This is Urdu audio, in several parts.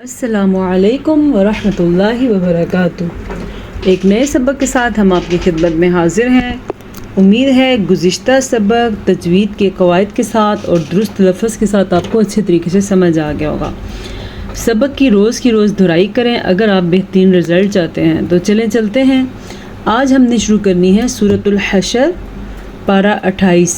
السلام علیکم ورحمۃ اللہ وبرکاتہ۔ ایک نئے سبق کے ساتھ ہم آپ کی خدمت میں حاضر ہیں۔ امید ہے گزشتہ سبق تجوید کے قواعد کے ساتھ اور درست لفظ کے ساتھ آپ کو اچھے طریقے سے سمجھ آ گیا ہوگا۔ سبق کی روز دہرائی کریں اگر آپ بہترین رزلٹ چاہتے ہیں تو چلتے ہیں۔ آج ہم نے شروع کرنی ہے سورۃ الحشر پارہ 28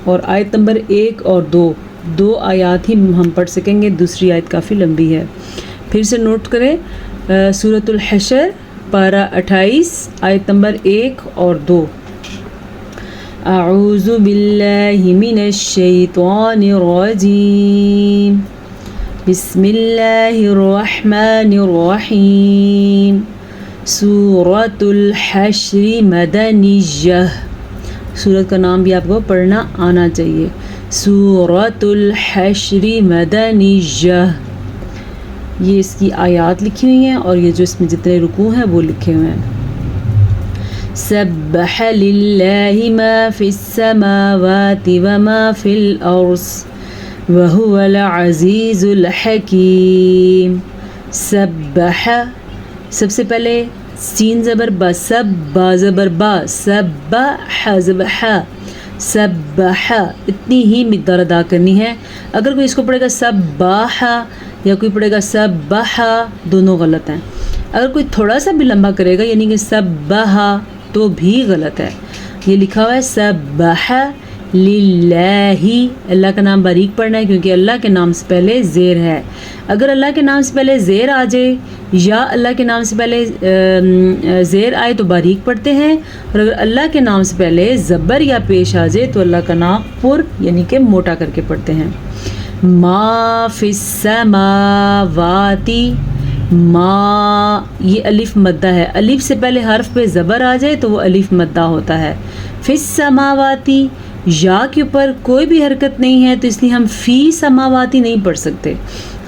اور آیت نمبر 1 اور 2 آیات ہی ہم پڑھ سکیں گے، دوسری آیت کافی لمبی ہے۔ پھر سے نوٹ کریں، سورۃ الحشر پارہ 28 آیت نمبر 1 اور 2۔ اعوذ باللہ من الشیطان الرجیم، بسم اللہ الرحمن الرحیم۔ سورۃ الحشر مدنیہ، سورت کا نام بھی آپ کو پڑھنا آنا چاہیے۔ سورۃ الحشر مدنیہ، یہ اس کی آیات لکھی ہوئی ہیں اور یہ جو اس میں جتنے رکوع ہیں وہ لکھے ہوئے ہیں۔ سبح للہ ما فی السماوات وما فی الارض وہو العزیز الحکیم۔ سبح، سب سے پہلے سین زبر با، سب با زبر با، سبح زبر ح، سبح اتنی ہی مقدار ادا کرنی ہے۔ اگر کوئی اس کو پڑھے گا سبح یا کوئی پڑھے گا سبح، دونوں غلط ہیں۔ اگر کوئی تھوڑا سا بھی لمبا کرے گا یعنی کہ سبح تو بھی غلط ہے۔ یہ لکھا ہوا ہے سبح للہ، اللہ کا نام باریک پڑھنا ہے کیونکہ اللہ کے نام سے پہلے زیر ہے۔ اگر اللہ کے نام سے پہلے زیر آ جائے یا اللہ کے نام سے پہلے زیر آئے تو باریک پڑھتے ہیں، اور اگر اللہ کے نام سے پہلے زبر یا پیش آ جائے تو اللہ کا نام پر یعنی کہ موٹا کر کے پڑھتے ہیں۔ ما فی السماوات، ما یہ الف مدہ ہے، الف سے پہلے حرف پہ زبر آ جائے تو وہ الف مدہ ہوتا ہے۔ فی السماواتی، یا کے اوپر کوئی بھی حرکت نہیں ہے تو اس لیے ہم فی سماواتی نہیں پڑھ سکتے،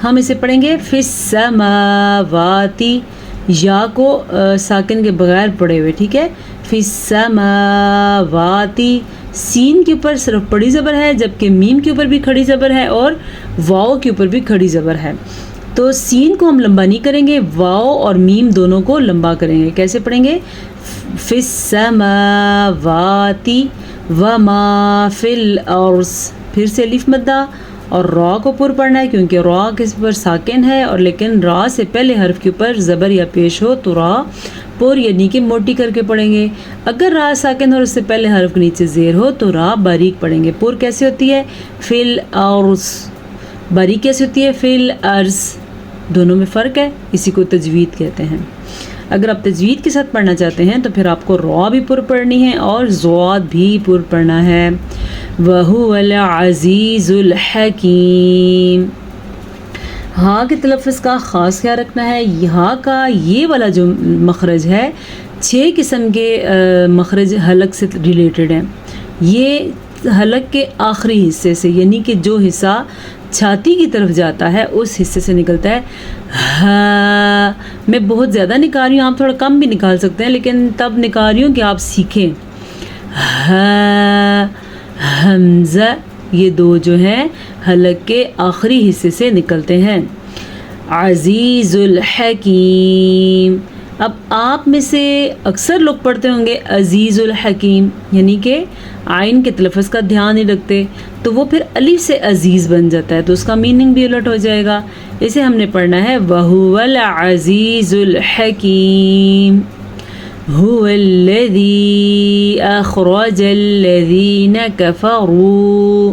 ہم اسے پڑھیں گے فی السماواتی، یا کو ساکن کے بغیر پڑھے ہوئے، ٹھیک ہے۔ فی السماواتی، سین کے اوپر صرف بڑی زبر ہے جبکہ میم کے اوپر بھی کھڑی زبر ہے اور واؤ کے اوپر بھی کھڑی زبر ہے، تو سین کو ہم لمبا نہیں کریں گے، واؤ اور میم دونوں کو لمبا کریں گے۔ کیسے پڑھیں گے؟ فی السماواتی وما فی الارض، پھر سے الف مدہ اور را کو پر پڑھنا ہے کیونکہ را کے پر ساکن ہے، اور لیکن را سے پہلے حرف کے اوپر زبر یا پیش ہو تو را پر یعنی کہ موٹی کر کے پڑھیں گے۔ اگر را ساکن اور اس سے پہلے حرف کے نیچے زیر ہو تو را باریک پڑھیں گے۔ پر کیسے ہوتی ہے؟ فی الارض، باریک کیسے ہوتی ہے؟ فی الارض، دونوں میں فرق ہے، اسی کو تجوید کہتے ہیں۔ اگر آپ تجوید کے ساتھ پڑھنا چاہتے ہیں تو پھر آپ کو را بھی پر پڑھنی ہے اور ضاد بھی پر پڑھنا ہے۔ وَهُوَ الْعَزِيزُ الْحَكِيمُ، ہاں کے تلفظ کا خاص خیال رکھنا ہے۔ یہاں کا یہ والا جو مخرج ہے، 6 قسم کے مخرج حلق سے ریلیٹڈ ہیں۔ یہ حلق کے آخری حصے سے یعنی کہ جو حصہ چھاتی کی طرف جاتا ہے اس حصے سے نکلتا ہے۔ ہاں میں بہت زیادہ نکال رہی ہوں، آپ تھوڑا کم بھی نکال سکتے ہیں لیکن تب نکال رہی ہوں کہ آپ سیکھیں۔ ہاں، حمزہ، یہ دو جو ہیں حلق کے آخری حصے سے نکلتے ہیں۔ عزیز الحکیم، اب آپ میں سے اکثر لوگ پڑھتے ہوں گے عزیز الحکیم یعنی کہ عین کے تلفظ کا دھیان نہیں رکھتے تو وہ پھر الف سے عزیز بن جاتا ہے تو اس کا میننگ بھی الٹ ہو جائے گا۔ اسے ہم نے پڑھنا ہے وَهُوَ الْعَزِيزُ الْحَكِيمُ، هُوَ الَّذِي أَخْرَجَ الَّذِينَ كَفَرُوا،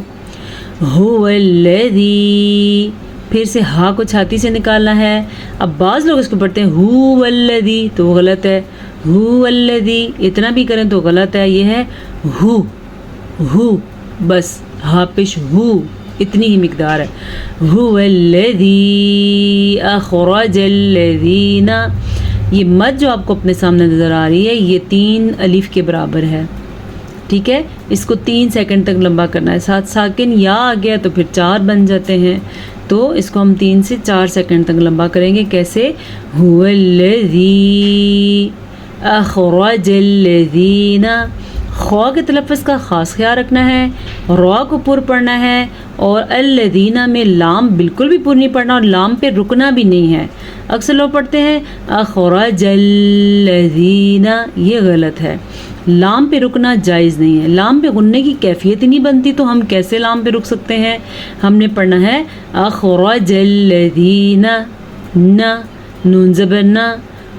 هُوَ الَّذِي، پھر سے ہا کو چھاتی سے نکالنا ہے۔ اب بعض لوگ اس کو پڑھتے ہیں هُوَ الَّذِي تو وہ غلط ہے، هُوَ الَّذِي اتنا بھی کریں تو غلط ہے، یہ ہے ہو، بس ہا پیش ہو، اتنی ہی مقدار ہے۔ هُوَ الَّذِي أَخْرَجَ الَّذِينَ، یہ مد جو آپ کو اپنے سامنے نظر آ رہی ہے یہ 3 الف کے برابر ہے، ٹھیک ہے۔ اس کو 3 سیکنڈ تک لمبا کرنا ہے، ساتھ ساکن یا آ گیا تو پھر 4 بن جاتے ہیں، تو اس کو ہم 3 سے 4 سیکنڈ تک لمبا کریں گے۔ کیسے؟ هُوَ الَّذِي أَخْرَجَ الَّذِينَ خوا کے تلفظ کا خاص خیال رکھنا ہے، را کو پر پڑھنا ہے، اور الذین میں لام بالکل بھی پر نہیں پڑھنا اور لام پہ رکنا بھی نہیں ہے۔ اکثر لوگ پڑھتے ہیں اخرج الذین، یہ غلط ہے، لام پہ رکنا جائز نہیں ہے، لام پہ غننے کی کیفیت ہی نہیں بنتی تو ہم کیسے لام پہ رک سکتے ہیں؟ ہم نے پڑھنا ہے اخرج الذین، نہ نون زبر نہ،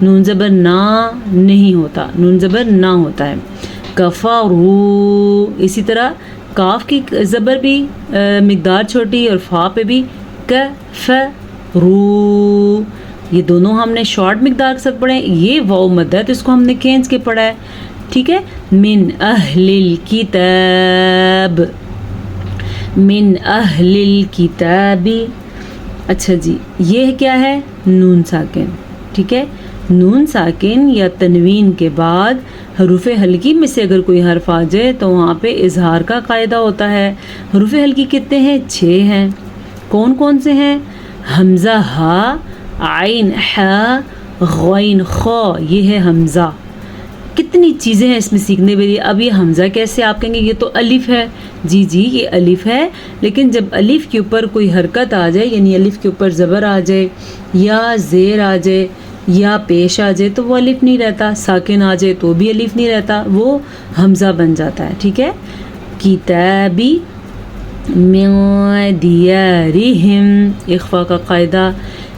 نون زبر نا نہیں ہوتا، نون زبر نہ ہوتا ہے۔ کفروا، اسی طرح کاف کی زبر بھی مقدار چھوٹی اور فا پہ بھی کفروا، یہ دونوں ہم نے شارٹ مقدار کے ساتھ پڑھے۔ یہ واو مد ہے تو اس کو ہم نے کھینچ کے پڑھا ہے، ٹھیک ہے۔ من اہل الکتاب، من اہل الکتاب، اچھا جی یہ کیا ہے؟ نون ساکن، ٹھیک ہے۔ نون ساکن یا تنوین کے بعد حروف حلقی میں سے اگر کوئی حرف آ جائے تو وہاں پہ اظہار کا قاعدہ ہوتا ہے۔ حروف حلقی کتنے ہیں؟ 6 ہیں۔ کون کون سے ہیں؟ حمزہ ہا، عین ہا، غین خا، یہ ہے حمزہ۔ کتنی چیزیں ہیں اس میں سیکھنے کے لیے۔ اب یہ حمزہ کیسے؟ آپ کہیں گے یہ تو الف ہے، جی جی یہ الف ہے، لیکن جب الف کے اوپر کوئی حرکت آ جائے، یعنی الف کے اوپر زبر آ جائے یا زیر آ جائے یا پیش آ جائے تو وہ الف نہیں رہتا، ساکن آ جائے تو بھی الف نہیں رہتا، وہ حمزہ بن جاتا ہے، ٹھیک ہے۔ کتابی من دیارہم، اخفا کا قاعدہ،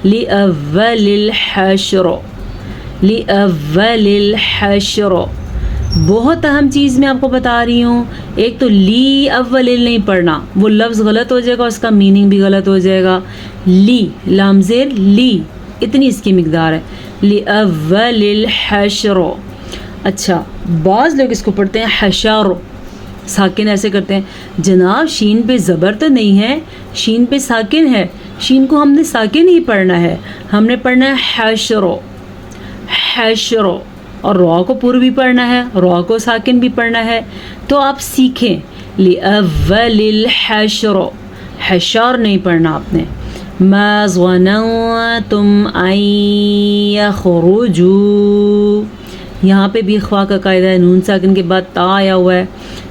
لأول الحشر، لأول الحشر، بہت اہم چیز میں آپ کو بتا رہی ہوں۔ ایک تو لی اول نہیں پڑھنا، وہ لفظ غلط ہو جائے گا، اس کا میننگ بھی غلط ہو جائے گا۔ لی لام زیر لی، اتنی اس کی مقدار ہے، لأول الحشر۔ اچھا بعض لوگ اس کو پڑھتے ہیں حشر، ساکن ایسے کرتے ہیں۔ جناب شین پہ زبر تو نہیں ہے، شین پہ ساکن ہے، شین کو ہم نے ساکن ہی پڑھنا ہے، ہم نے پڑھنا ہے حشر، حشر، اور را کو پر بھی پڑھنا ہے، را کو ساکن بھی پڑھنا ہے۔ تو آپ سیکھیں لأول الحشر، حشر نہیں پڑھنا آپ نے۔ ما ظننتم ان یخرجوا، یہاں پہ بھی اخفا کا قاعدہ ہے، نون ساکن کے بعد تا آیا ہوا ہے۔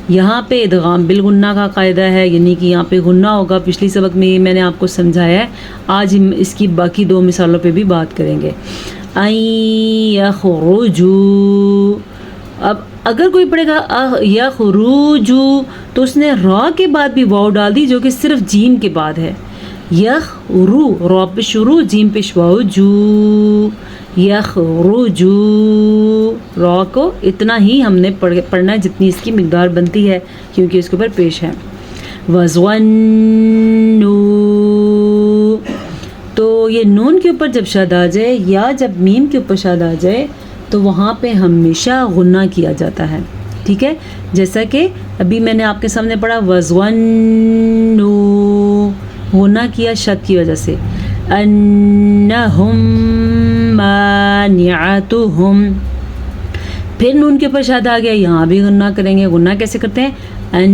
یہاں پہ ادغام بالغنہ کا قاعدہ ہے، یعنی کہ یہاں پہ غنہ ہوگا۔ پچھلی سبق میں یہ میں نے آپ کو سمجھایا ہے، آج ہم اس کی باقی 2 مثالوں پہ بھی بات کریں گے۔ ان یخرجوا، اب اگر کوئی پڑھے گا یخرجوا تو اس نے را کے بعد بھی واو ڈال دی جو کہ صرف جیم کے بعد ہے۔ یخرو، را پہ شروع، جیم پہ واو، جو یخرجو، را کو اتنا ہی ہم نے پڑھنا ہے جتنی اس کی مقدار بنتی ہے کیونکہ اس کے اوپر پیش ہے۔ وَظَنُّوا، تو یہ نون کے اوپر جب شد آ جائے یا جب میم کے اوپر شد آ جائے تو وہاں پہ ہمیشہ غنہ کیا جاتا ہے، ٹھیک ہے۔ جیسا کہ ابھی میں نے آپ کے سامنے پڑھا وَظَنُّوا، غنہ کیا شد کی وجہ سے۔ انہم مانعتہم، پھر نون کے اوپر شد آ گیا، یہاں بھی غنہ کریں گے۔ غنہ کیسے کرتے ہیں؟ ان،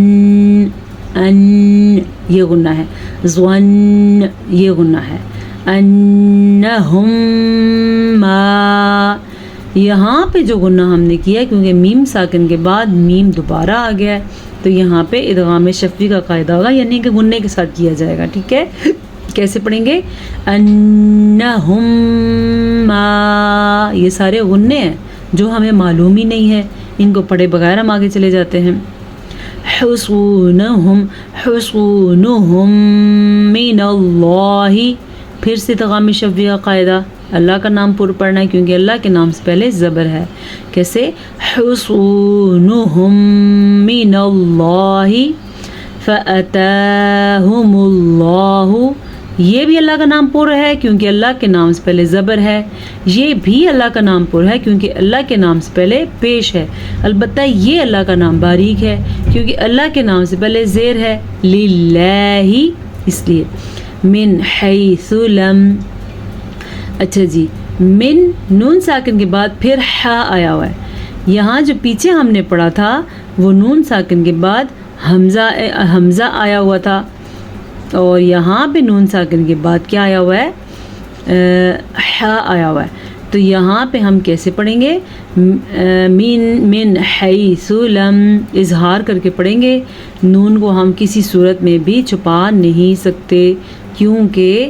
یہ غنہ ہے، ظن، یہ غنہ ہے۔ انہم ما، یہاں پہ جو غنہ ہم نے کیا ہے کیونکہ میم ساکن کے بعد میم دوبارہ آ گیا ہے تو یہاں پہ ادغام شفوی کا قاعدہ ہوگا، یعنی کہ غنے کے ساتھ کیا جائے گا، ٹھیک ہے۔ کیسے پڑھیں گے؟ انہم ما، یہ سارے غنے ہیں جو ہمیں معلوم ہی نہیں ہے، ان کو پڑھے بغیر ہم آگے چلے جاتے ہیں۔ حصونہم، حصونہم من اللہ، پھر سے ادغام شفوی کا قاعدہ، اللہ کا نام پر پڑھنا ہے کیونکہ اللہ کے نام سے پہلے زبر ہے۔ کیسے؟ حصونہم من اللہ فأتاہم اللہ، یہ بھی اللہ کا نام پر ہے کیونکہ اللہ کے نام سے پہلے زبر ہے، یہ بھی اللہ کا نام پر ہے کیونکہ اللہ کے نام سے پہلے پیش ہے، البتہ یہ اللہ کا نام باریک ہے کیونکہ اللہ کے نام سے پہلے زیر ہے، للہ، اس لیے۔ من حیث لم، اچھا جی، من نون ساکن کے بعد پھر ہا آیا ہوا ہے، یہاں جو پیچھے ہم نے پڑھا تھا وہ نون ساکن کے بعد حمزہ آیا ہوا تھا اور یہاں پہ نون ساکن کے بعد کیا آیا ہوا ہے؟ ہا آیا ہوا ہے۔ تو یہاں پہ ہم کیسے پڑھیں گے؟ من حیث لم اظہار کر کے پڑھیں گے. نون کو ہم کسی صورت میں بھی چھپا نہیں سکتے، کیونکہ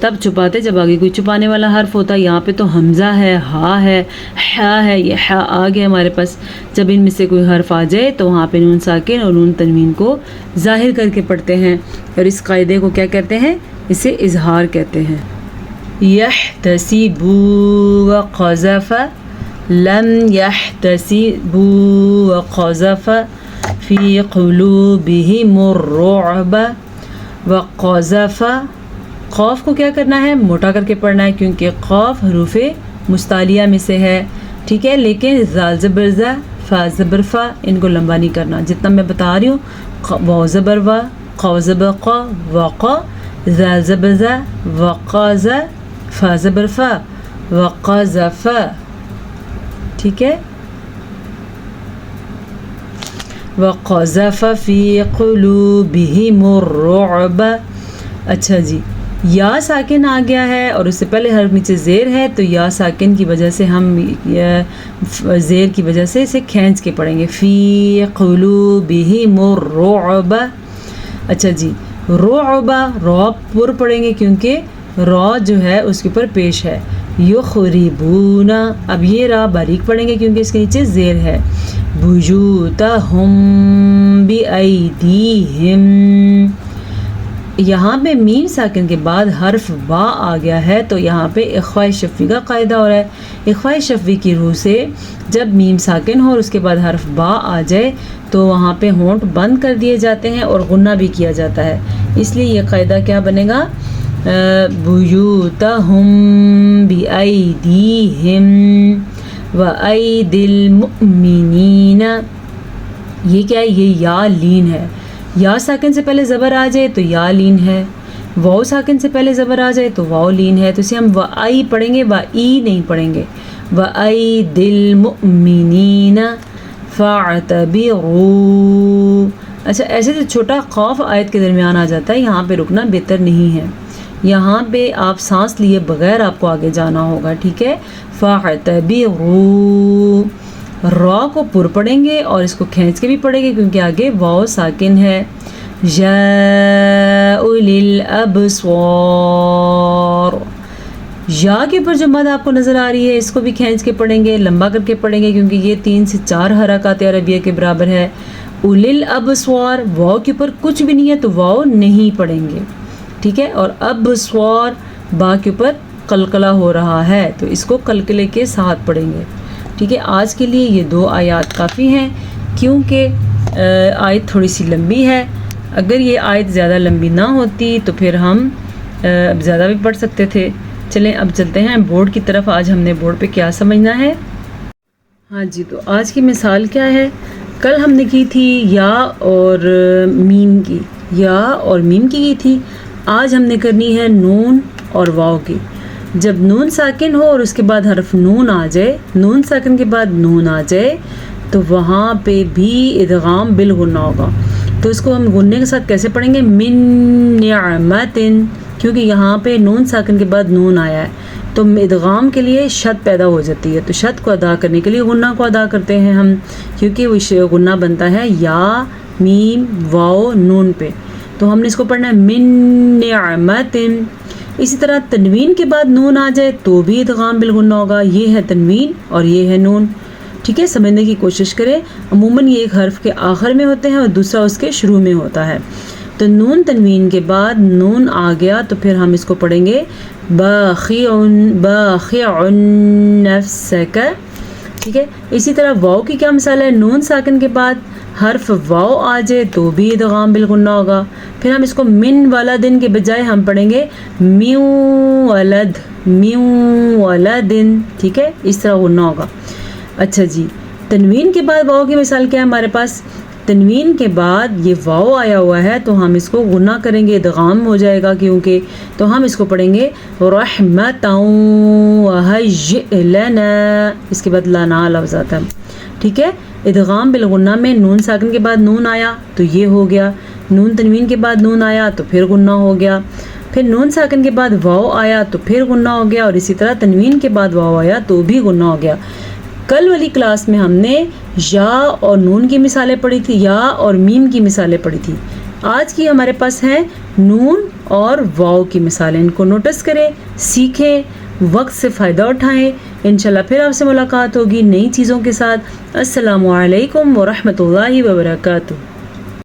تب چھپاتے جب آگے کوئی چھپانے والا حرف ہوتا. یہاں پہ تو حمزہ ہے، ہا ہے، حا ہے. یہ حا آ گیا ہمارے پاس. جب ان میں سے کوئی حرف آ جائے تو وہاں پہ نون ساکن اور نون تنوین کو ظاہر کر کے پڑھتے ہیں، اور اس قاعدے کو کیا کہتے ہیں؟ اسے اظہار کہتے ہیں. يحتسبوا وقذف لم يحتسبوا وقذف في قلوبهم الرعب وقذف. قاف کو کیا کرنا ہے؟ موٹا کر کے پڑھنا ہے، کیونکہ قاف حروف مستعلیہ میں سے ہے، ٹھیک ہے. لیکن زال زبر ز، فا زبر فا، ان کو لمبا نہیں کرنا. جتنا میں بتا رہی ہوں، واو زبر وا، قاف زبر قا، وقا، زال زبر ز، وقا ز، فا زبر فا، وقذف، ٹھیک ہے. وقذف فی قلوبہم الرعب. اچھا جی، یا ساکن آ گیا ہے اور اس سے پہلے حرف نیچے زیر ہے، تو یا ساکن کی وجہ سے ہم زیر کی وجہ سے اسے کھینچ کے پڑھیں گے. فی قلوبہم الرعب. اچھا جی، رعب، رعب پر پڑھیں گے کیونکہ را جو ہے اس کے اوپر پیش ہے. یخربون، اب یہ را باریک پڑھیں گے کیونکہ اس کے نیچے زیر ہے. بیوتہم بایدیہم. یہاں پہ میم ساکن کے بعد حرف با آ گیا ہے، تو یہاں پہ اخفاء شفوی کا قاعدہ ہو رہا ہے. اخفاء شفوی کی روح سے جب میم ساکن ہو اور اس کے بعد حرف با آ جائے تو وہاں پہ ہونٹ بند کر دیے جاتے ہیں اور غنہ بھی کیا جاتا ہے. اس لیے یہ قاعدہ کیا بنے گا؟ بیوتہم بایدیہم وایدی المؤمنین. یہ کیا ہے؟ یہ یا لین ہے. یا ساکن سے پہلے زبر آ جائے تو یا لین ہے، واو ساکن سے پہلے زبر آ جائے تو واو لین ہے. تو اسے ہم وائی پڑھیں گے، وائی نہیں پڑھیں گے. وایدی المؤمنین فاعتبروا. اچھا، ایسے تو چھوٹا قاف آیت کے درمیان آ جاتا ہے، یہاں پہ رکنا بہتر نہیں ہے. یہاں پہ آپ سانس لیے بغیر آپ کو آگے جانا ہوگا، ٹھیک ہے. فاعتبروا. را کو پر پڑھیں گے اور اس کو کھینچ کے بھی پڑھیں گے کیونکہ آگے واو ساکن ہے. یا اولی الابصار. یا کے اوپر جو مد آپ کو نظر آ رہی ہے اس کو بھی کھینچ کے پڑھیں گے، لمبا کر کے پڑھیں گے کیونکہ یہ 3 سے 4 حرکات عربیہ کے برابر ہے. اولی الابصار، واو کے اوپر کچھ بھی نہیں ہے تو واو نہیں پڑھیں گے، ٹھیک ہے. اور ابصار، با کے اوپر قلقلہ ہو رہا ہے تو اس کو قلقلے کے ساتھ پڑھیں گے، ٹھیک ہے. آج کے لیے یہ 2 آیات کافی ہیں کیونکہ آیت تھوڑی سی لمبی ہے. اگر یہ آیت زیادہ لمبی نہ ہوتی تو پھر ہم زیادہ بھی پڑھ سکتے تھے. چلیں اب چلتے ہیں بورڈ کی طرف. آج ہم نے بورڈ پہ کیا سمجھنا ہے؟ ہاں جی، تو آج کی مثال کیا ہے؟ کل ہم نے کی تھی یا اور میم کی، یا اور میم کی تھی. آج ہم نے کرنی ہے نون اور واو کی. جب نون ساکن ہو اور اس کے بعد حرف نون آ جائے، نون ساکن کے بعد نون آ جائے تو وہاں پہ بھی ادغام بالغنہ ہوگا. تو اس کو ہم غنے کے ساتھ کیسے پڑھیں گے؟ من نعمت، کیونکہ یہاں پہ نون ساکن کے بعد نون آیا ہے تو ادغام کے لیے شد پیدا ہو جاتی ہے. تو شد کو ادا کرنے کے لیے غنہ کو ادا کرتے ہیں ہم، کیونکہ وہ غنہ بنتا ہے یا میم واو نون پہ. تو ہم نے اس کو پڑھنا ہے من نعمت. اسی طرح تنوین کے بعد نون آ جائے تو بھی ادغام بالغنہ ہوگا. یہ ہے تنوین اور یہ ہے نون، ٹھیک ہے. سمجھنے کی کوشش کریں. عموماً یہ ایک حرف کے آخر میں ہوتے ہیں اور دوسرا اس کے شروع میں ہوتا ہے. تو نون تنوین کے بعد نون آ گیا تو پھر ہم اس کو پڑھیں گے باخع نفسک، ٹھیک ہے. اسی طرح واو کی کیا مثال ہے؟ نون ساکن کے بعد حرف واو آ جائے تو بھی ادغام بالغنہ ہوگا. پھر ہم اس کو من ولدن کے بجائے ہم پڑھیں گے میو ولد، میو ولدن، ٹھیک ہے. اس طرح غنہ ہوگا. اچھا جی، تنوین کے بعد واو کی مثال کیا ہے ہمارے پاس؟ تنوین کے بعد یہ واو آیا ہوا ہے تو ہم اس کو غنہ کریں گے، ادغام ہو جائے گا کیونکہ. تو ہم اس کو پڑھیں گے رحمتا وہیئ لنا، اس کے بعد لانا لفظ آتا ہے، ٹھیک ہے. ادغام بالغنہ میں نون ساکن کے بعد نون آیا تو یہ ہو گیا، نون تنوین کے بعد نون آیا تو پھر غنہ ہو گیا. پھر نون ساکن کے بعد واو آیا تو پھر غنہ ہو گیا، اور اسی طرح تنوین کے بعد واو آیا تو بھی غنہ ہو گیا۔ کل والی کلاس میں ہم نے یا اور نون کی مثالیں پڑھی تھی، یا اور میم کی مثالیں پڑھی تھی۔ آج کی ہمارے پاس ہیں نون اور واو کی مثالیں، ان کو نوٹس کریں، سیکھیں، وقت سے فائدہ اٹھائیں۔ انشاءاللہ پھر آپ سے ملاقات ہوگی نئی چیزوں کے ساتھ۔ السلام علیکم ورحمۃ اللہ وبرکاتہ۔